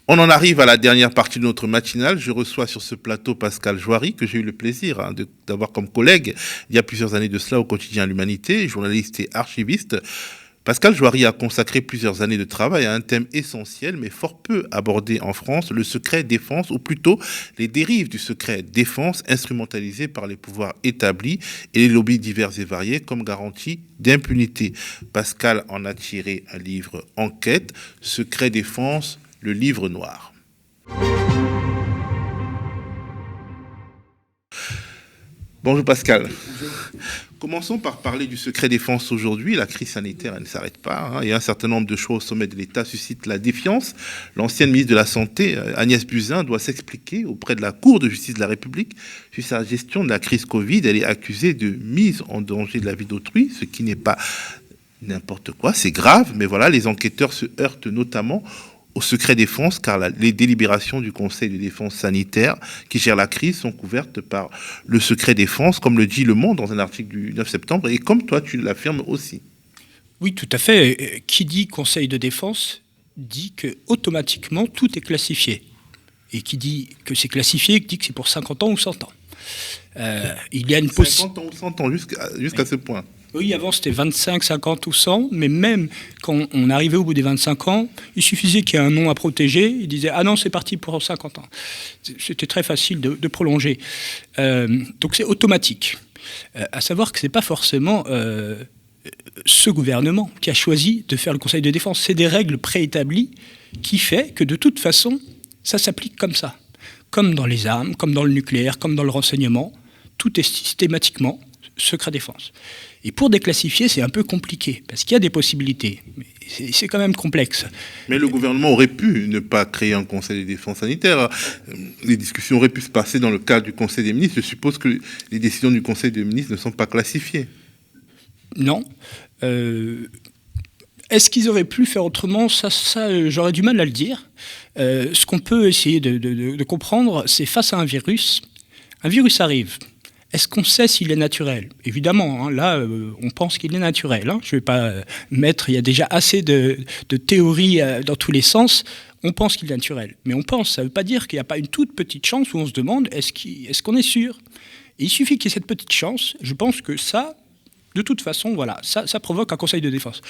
On en arrive à la dernière partie de notre matinale. Je reçois sur ce plateau Pascal Joary, que j'ai eu le plaisir d'avoir comme collègue il y a plusieurs années de cela au quotidien L'Humanité, journaliste et archiviste. Pascal Joary a consacré plusieurs années de travail à un thème essentiel, mais fort peu abordé en France, le secret défense, ou plutôt les dérives du secret défense instrumentalisées par les pouvoirs établis et les lobbies divers et variés comme garantie d'impunité. Pascal en a tiré un livre Enquête, Secret défense, le livre noir. Bonjour Pascal. Bonjour. Commençons par parler du secret défense aujourd'hui. La crise sanitaire, elle ne s'arrête pas. Et un certain nombre de choix au sommet de l'État suscitent la défiance. L'ancienne ministre de la Santé, Agnès Buzyn, doit s'expliquer auprès de la Cour de justice de la République sur sa gestion de la crise Covid. Elle est accusée de mise en danger de la vie d'autrui, ce qui n'est pas n'importe quoi. C'est grave, mais voilà, les enquêteurs se heurtent notamment au secret défense, car les délibérations du Conseil de défense sanitaire qui gère la crise sont couvertes par le secret défense, comme le dit Le Monde dans un article du 9 septembre, et comme toi tu l'affirmes aussi. Oui, tout à fait. Qui dit Conseil de défense dit que automatiquement tout est classifié. Et qui dit que c'est classifié dit que c'est pour 50 ans ou 100 ans. Il y a une 50 ans ou 100 ans, jusqu'à ce point. Oui, avant c'était 25, 50 ou 100, mais même quand on arrivait au bout des 25 ans, il suffisait qu'il y ait un nom à protéger, il disait « Ah non, c'est parti pour 50 ans ». C'était très facile de prolonger. Donc c'est automatique. À savoir que ce n'est pas forcément ce gouvernement qui a choisi de faire le Conseil de défense. C'est des règles préétablies qui fait que de toute façon, ça s'applique comme ça. Comme dans les armes, comme dans le nucléaire, comme dans le renseignement, tout est systématiquement secret défense. Et pour déclassifier, c'est un peu compliqué, parce qu'il y a des possibilités, mais c'est quand même complexe. Mais le gouvernement aurait pu ne pas créer un conseil de défense sanitaire. Les discussions auraient pu se passer dans le cadre du Conseil des ministres. Je suppose que les décisions du Conseil des ministres ne sont pas classifiées. Non. Est-ce qu'ils auraient pu faire autrement ? Ça, j'aurais du mal à le dire. Ce qu'on peut essayer de comprendre, c'est face à un virus arrive. Est-ce qu'on sait s'il est naturel ? Évidemment, là, on pense qu'il est naturel. Je ne vais pas mettre... Il y a déjà assez de théories dans tous les sens. On pense qu'il est naturel. Mais on pense, ça ne veut pas dire qu'il n'y a pas une toute petite chance où on se demande est-ce qu'on est sûr ? Et il suffit qu'il y ait cette petite chance. Je pense que ça, de toute façon, voilà, ça provoque un conseil de défense.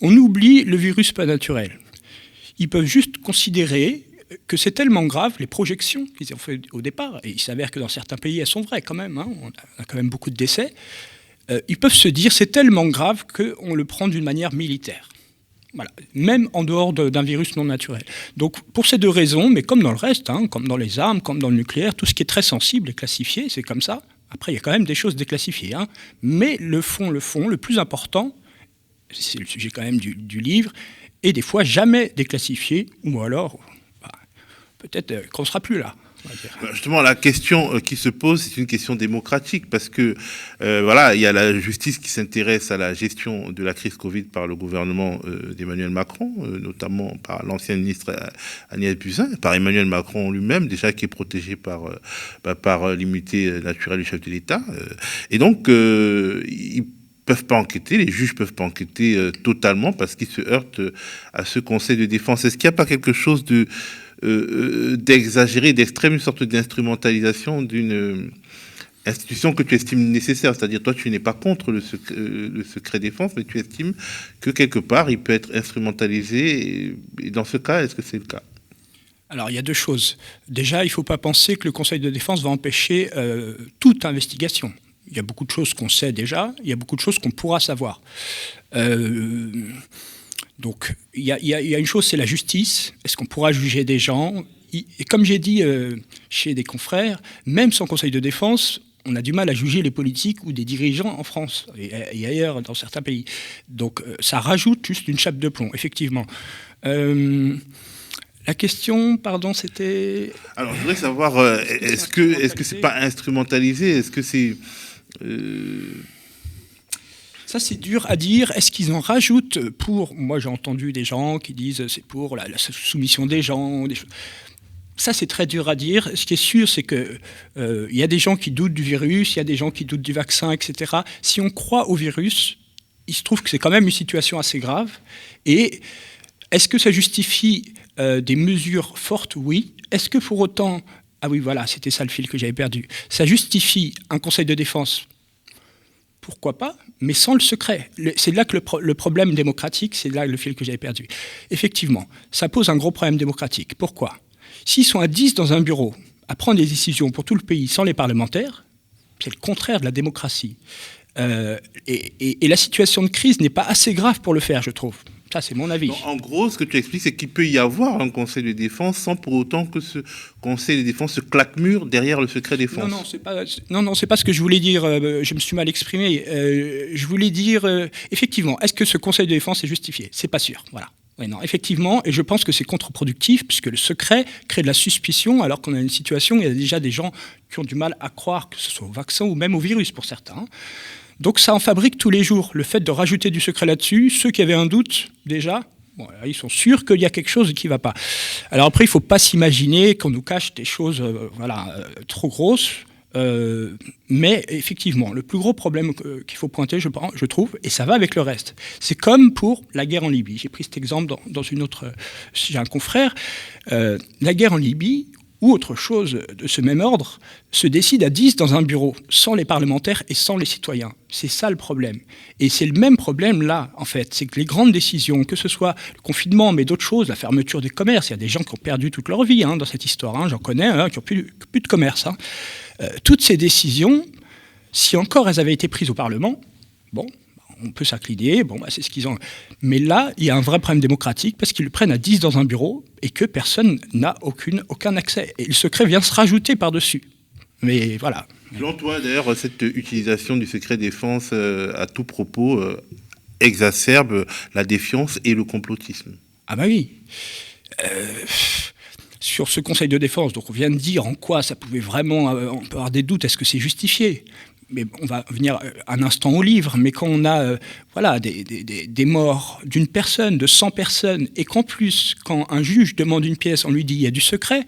On oublie le virus pas naturel. Ils peuvent juste considérer que c'est tellement grave, les projections qu'ils ont fait au départ, et il s'avère que dans certains pays, elles sont vraies quand même, on a quand même beaucoup de décès, ils peuvent se dire c'est tellement grave qu'on le prend d'une manière militaire. Voilà. Même en dehors d'un virus non naturel. Donc pour ces deux raisons, mais comme dans le reste, comme dans les armes, comme dans le nucléaire, tout ce qui est très sensible est classifié, c'est comme ça. Après, il y a quand même des choses déclassifiées. Mais le fond, le plus important, c'est le sujet quand même du livre, et des fois jamais déclassifié, ou alors... peut-être qu'on ne sera plus là. Justement, la question qui se pose, c'est une question démocratique, parce que voilà, il y a la justice qui s'intéresse à la gestion de la crise Covid par le gouvernement d'Emmanuel Macron, notamment par l'ancienne ministre Agnès Buzyn, par Emmanuel Macron lui-même, déjà qui est protégé par l'immunité naturelle du chef de l'État. Et donc, ils peuvent pas enquêter, les juges peuvent pas enquêter totalement parce qu'ils se heurtent à ce conseil de défense. Est-ce qu'il n'y a pas quelque chose d'exagéré, d'extrême, une sorte d'instrumentalisation d'une institution que tu estimes nécessaire? C'est-à-dire, toi, tu n'es pas contre le secret défense, mais tu estimes que quelque part, il peut être instrumentalisé. Et dans ce cas, est-ce que c'est le cas? Alors, il y a deux choses. Déjà, il ne faut pas penser que le Conseil de défense va empêcher toute investigation. Il y a beaucoup de choses qu'on sait déjà, il y a beaucoup de choses qu'on pourra savoir. Donc, il y a une chose, c'est la justice. Est-ce qu'on pourra juger des gens ? Et comme j'ai dit chez des confrères, même sans conseil de défense, on a du mal à juger les politiques ou des dirigeants en France et ailleurs dans certains pays. Donc, ça rajoute juste une chape de plomb, effectivement. La question, pardon, c'était... Alors, je voudrais savoir, est-ce que c'est pas instrumentalisé ? Est-ce que c'est... Ça, c'est dur à dire. Est-ce qu'ils en rajoutent pour... Moi, j'ai entendu des gens qui disent c'est pour la soumission des gens. Ça, c'est très dur à dire. Ce qui est sûr, c'est qu'il y a des gens qui doutent du virus, il y a des gens qui doutent du vaccin, etc. Si on croit au virus, il se trouve que c'est quand même une situation assez grave. Et Est-ce que ça justifie des mesures fortes? Oui. Est-ce que pour autant... Ah oui, voilà, c'était ça le fil que j'avais perdu. Ça justifie un conseil de défense? Pourquoi pas, mais sans le secret. C'est là que le problème démocratique, c'est là le fil que j'avais perdu. Effectivement, ça pose un gros problème démocratique. Pourquoi? S'ils sont à 10 dans un bureau à prendre des décisions pour tout le pays sans les parlementaires, c'est le contraire de la démocratie. Et la situation de crise n'est pas assez grave pour le faire, je trouve. Ça, c'est mon avis. Donc, en gros, ce que tu expliques, c'est qu'il peut y avoir un conseil de défense sans pour autant que ce conseil de défense se claque-mur derrière le secret défense. Non, c'est pas ce que je voulais dire. Je me suis mal exprimé. Je voulais dire, effectivement, est-ce que ce conseil de défense est justifié? C'est pas sûr. Voilà. Oui, non, effectivement, et je pense que c'est contre-productif, puisque le secret crée de la suspicion, alors qu'on a une situation où il y a déjà des gens qui ont du mal à croire, que ce soit au vaccin ou même au virus pour certains. Donc ça en fabrique tous les jours. Le fait de rajouter du secret là-dessus, ceux qui avaient un doute, déjà, bon, ils sont sûrs qu'il y a quelque chose qui ne va pas. Alors après, il ne faut pas s'imaginer qu'on nous cache des choses trop grosses. Mais effectivement, le plus gros problème qu'il faut pointer, je trouve, et ça va avec le reste, c'est comme pour la guerre en Libye. J'ai pris cet exemple dans une autre... J'ai un confrère. La guerre en Libye, ou autre chose de ce même ordre, se décide à 10 dans un bureau, sans les parlementaires et sans les citoyens. C'est ça le problème. Et c'est le même problème là, en fait. C'est que les grandes décisions, que ce soit le confinement, mais d'autres choses, la fermeture des commerces, il y a des gens qui ont perdu toute leur vie dans cette histoire, j'en connais, qui n'ont plus de commerce. Toutes ces décisions, si encore elles avaient été prises au Parlement, bon, on peut s'incliner, c'est ce qu'ils ont. Mais là, il y a un vrai problème démocratique parce qu'ils le prennent à 10 dans un bureau et que personne n'a aucun accès. Et le secret vient se rajouter par-dessus. Mais voilà. Selon toi, d'ailleurs, cette utilisation du secret défense à tout propos exacerbe la défiance et le complotisme. Ah bah oui. Sur ce conseil de défense, donc on vient de dire en quoi ça pouvait vraiment... on peut avoir des doutes, est-ce que c'est justifié ? Mais on va venir un instant au livre, mais quand on a des morts d'une personne, de 100 personnes, et qu'en plus, quand un juge demande une pièce, on lui dit il y a du secret,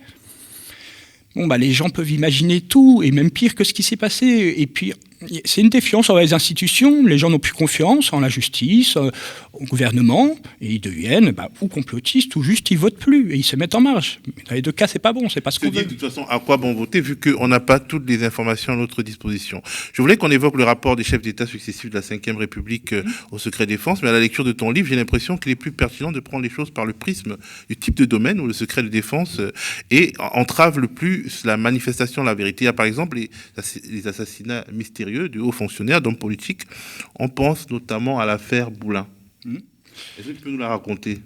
les gens peuvent imaginer tout, et même pire que ce qui s'est passé. Et puis, c'est une défiance envers les institutions, les gens n'ont plus confiance en la justice, au gouvernement, et ils deviennent ou complotistes, ou juste ils votent plus, et ils se mettent en marge. Mais dans les deux cas, c'est pas bon, c'est pas ce qu'on veut. De toute façon, à quoi bon voter, vu qu'on n'a pas toutes les informations à notre disposition. Je voulais qu'on évoque le rapport des chefs d'État successifs de la Ve République au secret défense, mais à la lecture de ton livre, j'ai l'impression qu'il est plus pertinent de prendre les choses par le prisme du type de domaine où le secret de défense entrave le plus la manifestation de la vérité. Il y a par exemple les assassinats mystérieux de hauts fonctionnaires, d'hommes politiques. On pense notamment à l'affaire Boulin. Est-ce que tu peux nous la raconter ?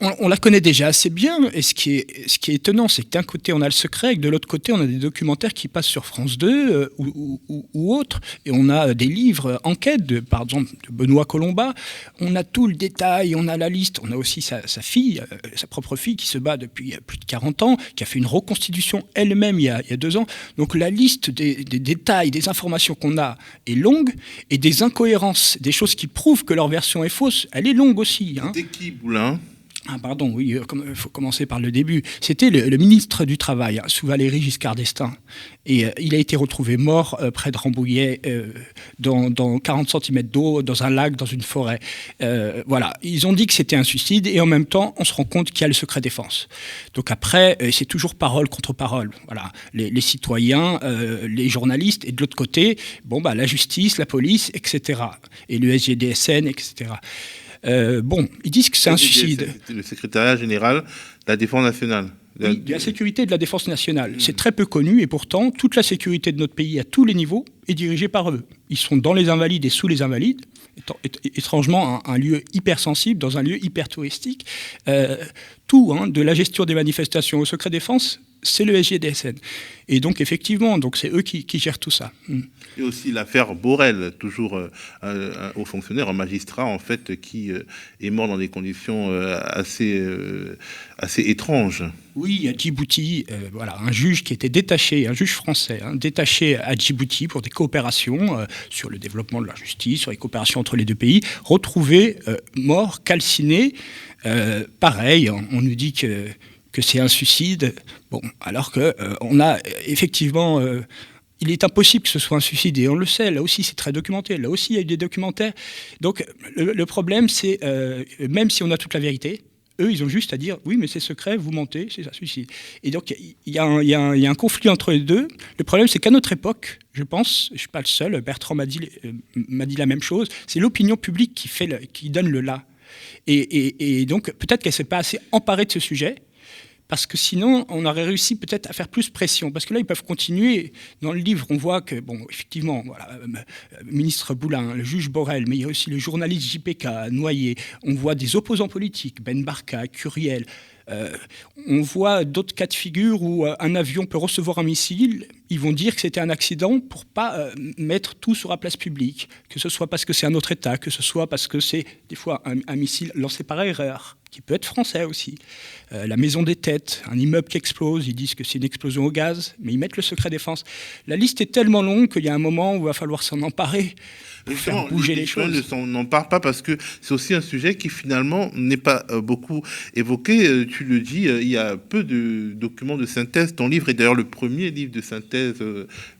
On la connaît déjà assez bien, et ce qui est étonnant, c'est que d'un côté on a le secret, et que de l'autre côté on a des documentaires qui passent sur France 2 ou autres, et on a des livres enquêtes, par exemple de Benoît Colombat, on a tout le détail, on a la liste, on a aussi sa fille, sa propre fille qui se bat depuis plus de 40 ans, qui a fait une reconstitution elle-même il y a 2 ans, donc la liste des détails, des informations qu'on a est longue, et des incohérences, des choses qui prouvent que leur version est fausse, elle est longue aussi. C'était qui Boulin ? Oui, il faut commencer par le début. C'était le ministre du Travail, sous Valéry Giscard d'Estaing. Et il a été retrouvé mort près de Rambouillet, dans 40 cm d'eau, dans un lac, dans une forêt. Ils ont dit que c'était un suicide, et en même temps, on se rend compte qu'il y a le secret défense. Donc après, c'est toujours parole contre parole. Voilà. Les citoyens, les journalistes, et de l'autre côté, la justice, la police, etc. Et le SGDSN, etc. Ils disent que c'est un suicide. C'est le secrétariat général de la Défense nationale. Oui, de la sécurité de la défense nationale. C'est très peu connu, et pourtant, toute la sécurité de notre pays à tous les niveaux est dirigée par eux. Ils sont dans les Invalides et sous les Invalides, étrangement un lieu hypersensible, dans un lieu hyper touristique. Tout, de la gestion des manifestations au secret défense, c'est le SGDSN. Et donc, effectivement, c'est eux qui gèrent tout ça. Et aussi l'affaire Borrell, toujours un haut fonctionnaire, un magistrat, en fait, qui est mort dans des conditions assez étranges. Oui, à Djibouti, un juge qui était détaché, un juge français, détaché à Djibouti pour des coopérations sur le développement de la justice, sur les coopérations entre les deux pays, retrouvé mort, calciné. Pareil, on nous dit que c'est un suicide, alors que on a effectivement... il est impossible que ce soit un suicide, et on le sait, là aussi c'est très documenté, là aussi il y a eu des documentaires. Donc le problème c'est, même si on a toute la vérité, eux ils ont juste à dire oui mais c'est secret, vous mentez, c'est un suicide. Et donc il y a un conflit entre les deux. Le problème c'est qu'à notre époque, je pense, je ne suis pas le seul, Bertrand m'a dit la même chose, c'est l'opinion publique qui donne le là. Et donc peut-être qu'elle ne s'est pas assez emparée de ce sujet, parce que sinon, on aurait réussi peut-être à faire plus pression. Parce que là, ils peuvent continuer. Dans le livre, on voit que, bon, effectivement, voilà, ministre Boulin, le juge Borrell, mais il y a aussi le journaliste JPK, Noyer. On voit des opposants politiques, Ben Barka, Curiel. On voit d'autres cas de figure où un avion peut recevoir un missile. Ils vont dire que c'était un accident pour ne pas mettre tout sur la place publique. Que ce soit parce que c'est un autre État, que ce soit parce que c'est, des fois, un missile lancé par erreur, qui peut être français aussi. La maison des têtes, un immeuble qui explose, ils disent que c'est une explosion au gaz, mais ils mettent le secret défense. La liste est tellement longue qu'il y a un moment où il va falloir s'en emparer pour faire bouger les choses. On n'en parle pas parce que c'est aussi un sujet qui finalement n'est pas beaucoup évoqué. Tu le dis, il y a peu de documents de synthèse. Ton livre est d'ailleurs le premier livre de synthèse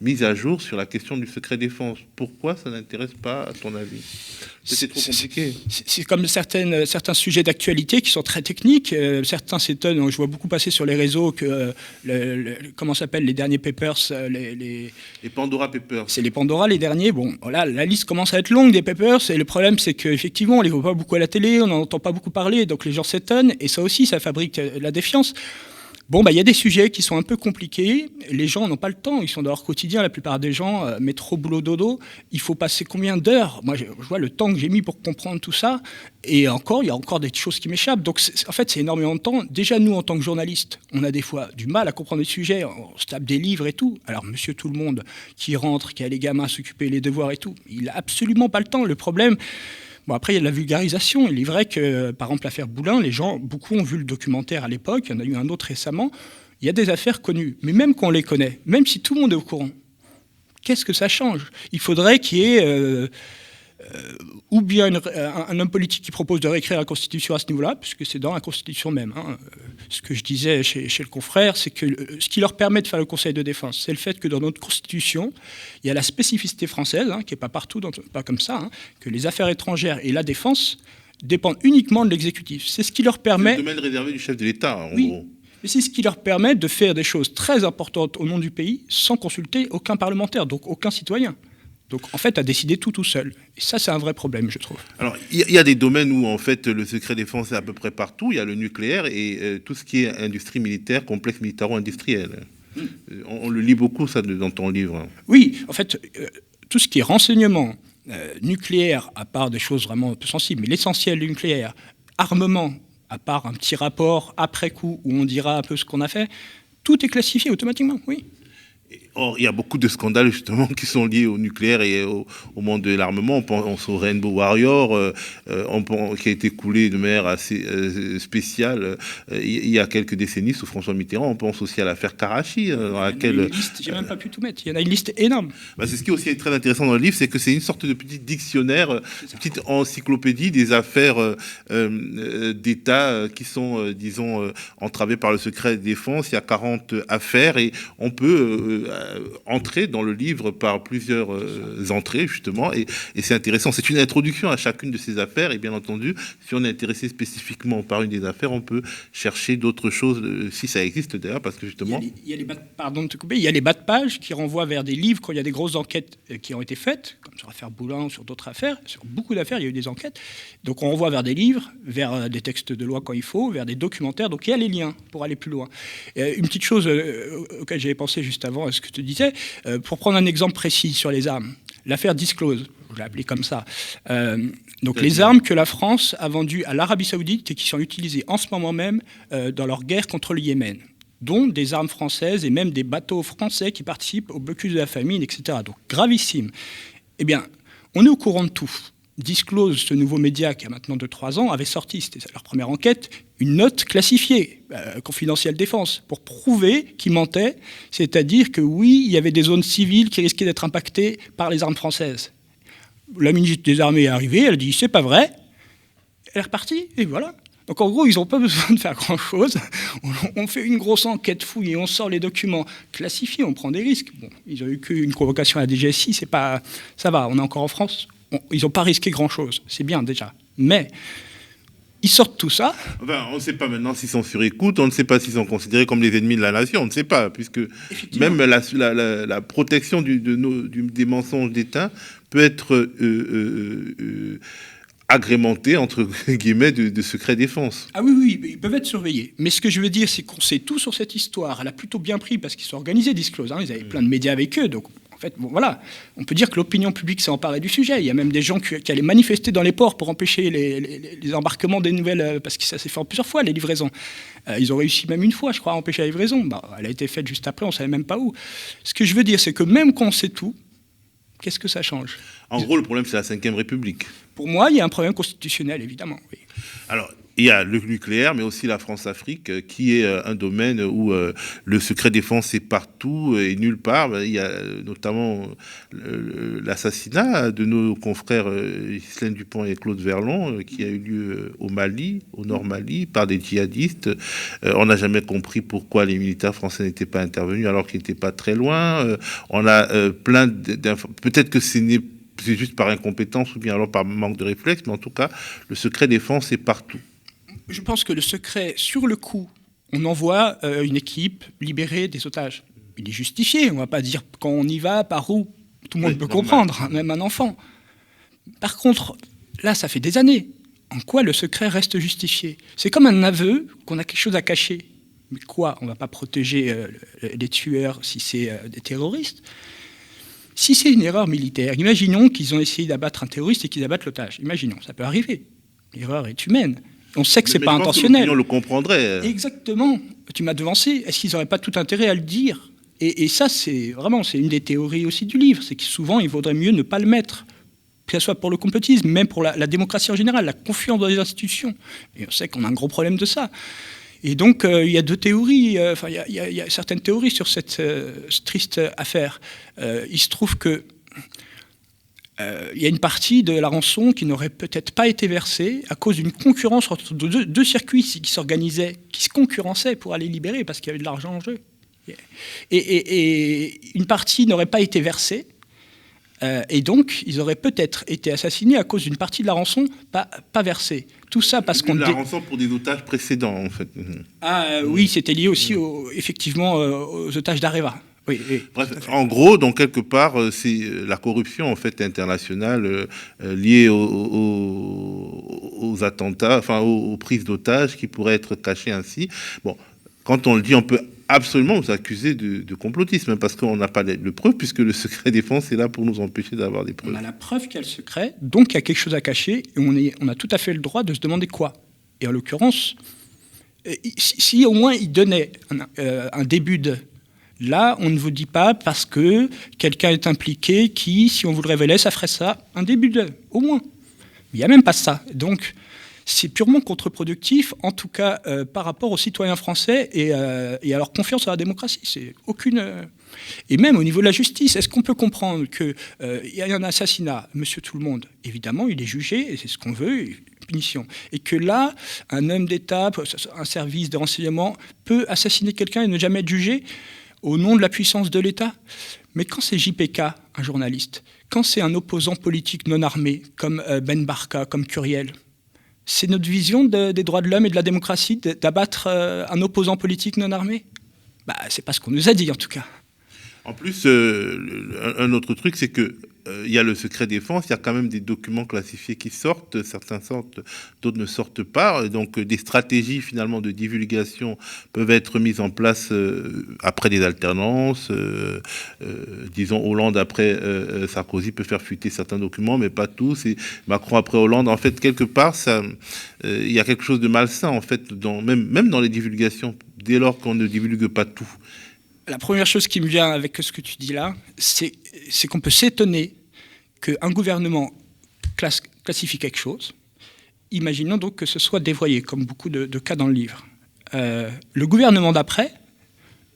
mis à jour sur la question du secret défense. Pourquoi ça n'intéresse pas, à ton avis? C'est trop compliqué. C'est comme certains sujets d'actualité qui sont très techniques. Certains s'étonnent. Je vois beaucoup passer sur les réseaux que comment s'appellent les derniers papers, les Pandora Papers. C'est les Pandora les derniers. Bon, voilà, la liste commence à être longue des papers. Et le problème, c'est qu'effectivement, on les voit pas beaucoup à la télé, on n'en entend pas beaucoup parler, donc les gens s'étonnent. Et ça aussi, ça fabrique la défiance. Bon, il y a des sujets qui sont un peu compliqués. Les gens n'ont pas le temps. Ils sont dans leur quotidien. La plupart des gens, métro, boulot, dodo. Il faut passer combien d'heures? Moi, je vois le temps que j'ai mis pour comprendre tout ça. Et encore, il y a encore des choses qui m'échappent. Donc, en fait, c'est énormément de temps. Déjà, nous, en tant que journalistes, on a des fois du mal à comprendre les sujets. On se tape des livres et tout. Alors, monsieur tout le monde qui rentre, qui a les gamins à s'occuper, les devoirs et tout, il n'a absolument pas le temps. Le problème... Bon, après, il y a de la vulgarisation. Il est vrai que, par exemple, l'affaire Boulin, beaucoup ont vu le documentaire à l'époque, il y en a eu un autre récemment. Il y a des affaires connues, mais même qu'on les connaît, même si tout le monde est au courant, qu'est-ce que ça change? Il faudrait qu'il y ait ou bien un homme politique qui propose de réécrire la Constitution à ce niveau-là, puisque c'est dans la Constitution même. Ce que je disais chez le confrère, c'est que ce qui leur permet de faire le Conseil de défense, c'est le fait que dans notre Constitution, il y a la spécificité française, qui n'est pas partout, pas comme ça, que les affaires étrangères et la défense dépendent uniquement de l'exécutif. C'est ce qui leur permet... C'est le domaine réservé du chef de l'État, en oui. gros. Et c'est ce qui leur permet de faire des choses très importantes au nom du pays sans consulter aucun parlementaire, donc aucun citoyen. Donc, en fait, à décider tout seul. Et ça, c'est un vrai problème, je trouve. Alors, il y a des domaines où, en fait, le secret défense est à peu près partout. Il y a le nucléaire et tout ce qui est industrie militaire, complexe militaro-industriel. On le lit beaucoup, ça, dans ton livre. Oui, en fait, tout ce qui est renseignement nucléaire, à part des choses vraiment un peu sensibles, mais l'essentiel du nucléaire, armement, à part un petit rapport après coup où on dira un peu ce qu'on a fait, tout est classifié automatiquement, oui. Or, il y a beaucoup de scandales justement qui sont liés au nucléaire et au monde de l'armement. On pense au Rainbow Warrior, qui a été coulé de manière assez spéciale il y a quelques décennies sous François Mitterrand. On pense aussi à l'affaire Karachi, dans laquelle... J'ai même pas pu tout mettre. Il y en a une liste énorme. C'est ce qui est aussi très intéressant dans le livre, c'est que c'est une sorte de petit dictionnaire, une petite encyclopédie des affaires d'État qui sont, disons, entravées par le secret de défense. Il y a 40 affaires et on peut entrer dans le livre par plusieurs entrées, justement, et c'est intéressant. C'est une introduction à chacune de ces affaires, et bien entendu, si on est intéressé spécifiquement par une des affaires, on peut chercher d'autres choses, si ça existe d'ailleurs, parce que justement... Il y a les bas de page qui renvoient vers des livres quand il y a des grosses enquêtes qui ont été faites, comme sur l'affaire Boulin ou sur d'autres affaires. Sur beaucoup d'affaires, il y a eu des enquêtes. Donc on renvoie vers des livres, vers des textes de loi quand il faut, vers des documentaires. Donc il y a les liens pour aller plus loin. Une petite chose auquel j'avais pensé juste avant, ce que je te disais, pour prendre un exemple précis sur les armes, l'affaire Disclose, je l'ai appelée comme ça. Donc les armes que la France a vendues à l'Arabie Saoudite et qui sont utilisées en ce moment même dans leur guerre contre le Yémen, dont des armes françaises et même des bateaux français qui participent au blocus de la famine, etc. Donc gravissime. Eh bien, on est au courant de tout. Disclose, ce nouveau média qui a maintenant 2-3 ans, avait sorti, c'était leur première enquête, une note classifiée, confidentielle défense, pour prouver qu'ils mentaient, c'est-à-dire que oui, il y avait des zones civiles qui risquaient d'être impactées par les armes françaises. La ministre des Armées est arrivée, elle a dit « c'est pas vrai », elle est repartie, et voilà. Donc en gros, ils n'ont pas besoin de faire grand-chose. On fait une grosse enquête fouille et on sort les documents classifiés, on prend des risques. Bon, ils ont eu qu'une convocation à la DGSI, c'est pas, ça va, on est encore en France. Ils n'ont pas risqué grand-chose, c'est bien déjà. Mais ils sortent tout ça. Enfin, on ne sait pas maintenant s'ils sont sur écoute, on ne sait pas s'ils sont considérés comme les ennemis de la nation, on ne sait pas, puisque même la protection des mensonges d'État peut être agrémentée, entre guillemets, de secret défense. Ah oui, ils peuvent être surveillés. Mais ce que je veux dire, c'est qu'on sait tout sur cette histoire. Elle a plutôt bien pris parce qu'ils sont organisés, Disclose. Ils avaient plein de médias avec eux, donc... En fait, bon, voilà, on peut dire que l'opinion publique s'est emparée du sujet. Il y a même des gens qui allaient manifester dans les ports pour empêcher les embarquements des nouvelles, parce que ça s'est fait en plusieurs fois, les livraisons. Ils ont réussi même une fois, je crois, à empêcher la livraison. Elle a été faite juste après, on ne savait même pas où. Ce que je veux dire, c'est que même quand on sait tout, qu'est-ce que ça change ? En gros, le problème, c'est la Ve République. Pour moi, il y a un problème constitutionnel, évidemment. Oui. Alors, il y a le nucléaire, mais aussi la France-Afrique, qui est un domaine où le secret défense est partout et nulle part. Il y a notamment l'assassinat de nos confrères Ghislaine Dupont et Claude Verlon, qui a eu lieu au Mali, au Nord Mali, par des djihadistes. On n'a jamais compris pourquoi les militaires français n'étaient pas intervenus alors qu'ils n'étaient pas très loin. On a plein d'infos. Peut-être que c'est juste par incompétence ou bien alors par manque de réflexe, mais en tout cas, le secret défense est partout. Je pense que le secret, sur le coup, on envoie une équipe libérer des otages. Il est justifié, on ne va pas dire quand on y va, par où. Tout le monde peut comprendre, même un enfant. Par contre, là, ça fait des années. En quoi le secret reste justifié ? C'est comme un aveu qu'on a quelque chose à cacher. Mais quoi ? On ne va pas protéger les tueurs si c'est des terroristes. Si c'est une erreur militaire, imaginons qu'ils ont essayé d'abattre un terroriste et qu'ils abattent l'otage. Imaginons, ça peut arriver. L'erreur est humaine. On sait que c'est pas intentionnel. On le comprendrait. Exactement. Tu m'as devancé. Est-ce qu'ils n'auraient pas tout intérêt à le dire ? Et ça, c'est une des théories aussi du livre. C'est que souvent, il vaudrait mieux ne pas le mettre. Que ce soit pour le complotisme, même pour la démocratie en général, la confiance dans les institutions. Et on sait qu'on a un gros problème de ça. Et donc, il y a deux théories. Il y a certaines théories sur cette triste affaire. Il se trouve que il y a une partie de la rançon qui n'aurait peut-être pas été versée à cause d'une concurrence entre deux circuits qui s'organisaient, qui se concurrençaient pour aller libérer parce qu'il y avait de l'argent en jeu. Et une partie n'aurait pas été versée. Et donc, ils auraient peut-être été assassinés à cause d'une partie de la rançon pas versée. Tout ça parce qu'on... La rançon pour des otages précédents, en fait. Oui, c'était lié aussi, effectivement, aux otages d'Areva. Oui, bref, en gros, donc quelque part, c'est la corruption en fait internationale liée aux attentats, enfin aux prises d'otages qui pourraient être cachées ainsi. Bon, quand on le dit, on peut absolument vous accuser de complotisme parce qu'on n'a pas de preuves puisque le secret défense est là pour nous empêcher d'avoir des preuves. On a la preuve qu'il y a le secret, donc il y a quelque chose à cacher et on a tout à fait le droit de se demander quoi. Et en l'occurrence, si au moins il donnait un début de... Là, on ne vous dit pas parce que quelqu'un est impliqué qui, si on vous le révélait, ça ferait ça, un début de, au moins. Il n'y a même pas ça. Donc, c'est purement contre-productif, en tout cas par rapport aux citoyens français et à leur confiance en la démocratie. C'est aucune... Et même au niveau de la justice, est-ce qu'on peut comprendre qu'il y a un assassinat, monsieur tout le monde ? Évidemment, il est jugé, et c'est ce qu'on veut, punition. Et que là, un homme d'État, un service de renseignement, peut assassiner quelqu'un et ne jamais être jugé au nom de la puissance de l'État. Mais quand c'est JPK, un journaliste, quand c'est un opposant politique non armé, comme Ben Barka, comme Curiel, c'est notre vision des droits de l'homme et de la démocratie d'abattre un opposant politique non armé ? C'est pas ce qu'on nous a dit, en tout cas. En plus, un autre truc, c'est que il y a le secret défense, il y a quand même des documents classifiés qui sortent, certains sortent, d'autres ne sortent pas, donc des stratégies finalement de divulgation peuvent être mises en place après des alternances, disons Hollande après Sarkozy peut faire fuiter certains documents, mais pas tous, et Macron après Hollande, en fait quelque part, il y a quelque chose de malsain en fait, même dans les divulgations, dès lors qu'on ne divulgue pas tout. La première chose qui me vient avec ce que tu dis là, c'est qu'on peut s'étonner qu'un gouvernement classifie quelque chose. Imaginons donc que ce soit dévoyé, comme beaucoup de cas dans le livre. Le gouvernement d'après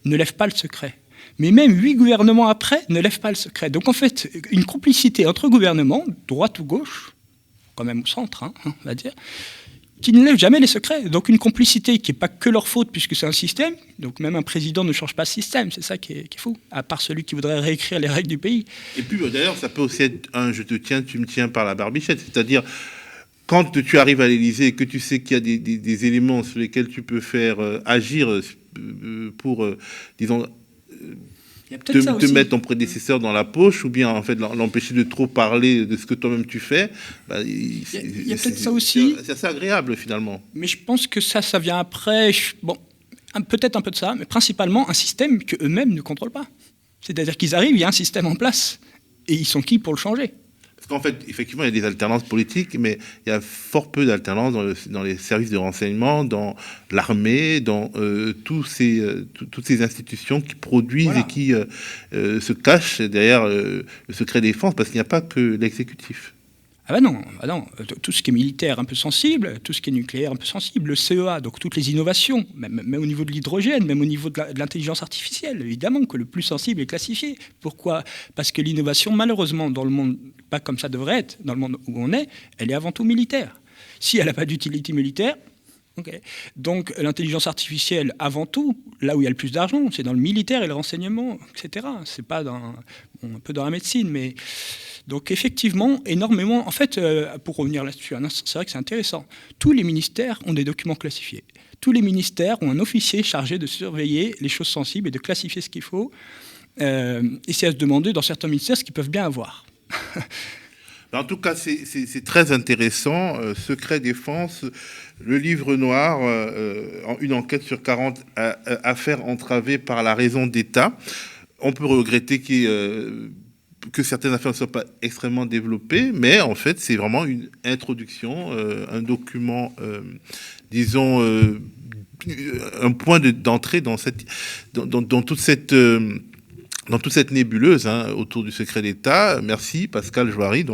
ne lève pas le secret. Mais même 8 gouvernements après ne lèvent pas le secret. Donc en fait, une complicité entre gouvernements, droite ou gauche, quand même au centre, on va dire, qui ne lèvent jamais les secrets. Donc une complicité qui n'est pas que leur faute, puisque c'est un système. Donc même un président ne change pas ce système, c'est ça qui est fou, à part celui qui voudrait réécrire les règles du pays. Et puis d'ailleurs, ça peut aussi être un « je te tiens, tu me tiens par la barbichette », c'est-à-dire quand tu arrives à l'Élysée et que tu sais qu'il y a des éléments sur lesquels tu peux faire agir pour, disons, te mettre ton prédécesseur dans la poche, ou bien en fait l'empêcher de trop parler de ce que toi-même tu fais, bah, il y a peut-être ça aussi. C'est assez agréable finalement. Mais je pense que ça vient après. Bon, peut-être un peu de ça, mais principalement un système qu'eux-mêmes ne contrôlent pas. C'est-à-dire qu'ils arrivent, il y a un système en place, et ils sont qui pour le changer? Parce qu'en fait, effectivement, il y a des alternances politiques, mais il y a fort peu d'alternances dans les services de renseignement, dans l'armée, dans toutes ces institutions qui produisent et qui se cachent derrière le secret défense, parce qu'il n'y a pas que l'exécutif. Ah non, tout ce qui est militaire un peu sensible, tout ce qui est nucléaire un peu sensible, le CEA, donc toutes les innovations, même au niveau de l'hydrogène, même au niveau de l'intelligence artificielle, évidemment que le plus sensible est classifié. Pourquoi? Parce que l'innovation, malheureusement, dans le monde, pas comme ça devrait être, dans le monde où on est, elle est avant tout militaire. Si elle n'a pas d'utilité militaire, okay. Donc l'intelligence artificielle, avant tout, là où il y a le plus d'argent, c'est dans le militaire et le renseignement, etc. C'est pas un peu dans la médecine, mais... Donc effectivement, énormément... En fait, pour revenir là-dessus, c'est vrai que c'est intéressant. Tous les ministères ont des documents classifiés. Tous les ministères ont un officier chargé de surveiller les choses sensibles et de classifier ce qu'il faut. Et c'est à se demander dans certains ministères ce qu'ils peuvent bien avoir. En tout cas, c'est très intéressant. Secret défense, le livre noir, une enquête sur 40 affaires entravées par la raison d'État. On peut regretter que certaines affaires ne soient pas extrêmement développées, mais en fait, c'est vraiment une introduction, un document, disons, un point d'entrée dans toute cette nébuleuse autour du secret d'État. Merci Pascal Joary.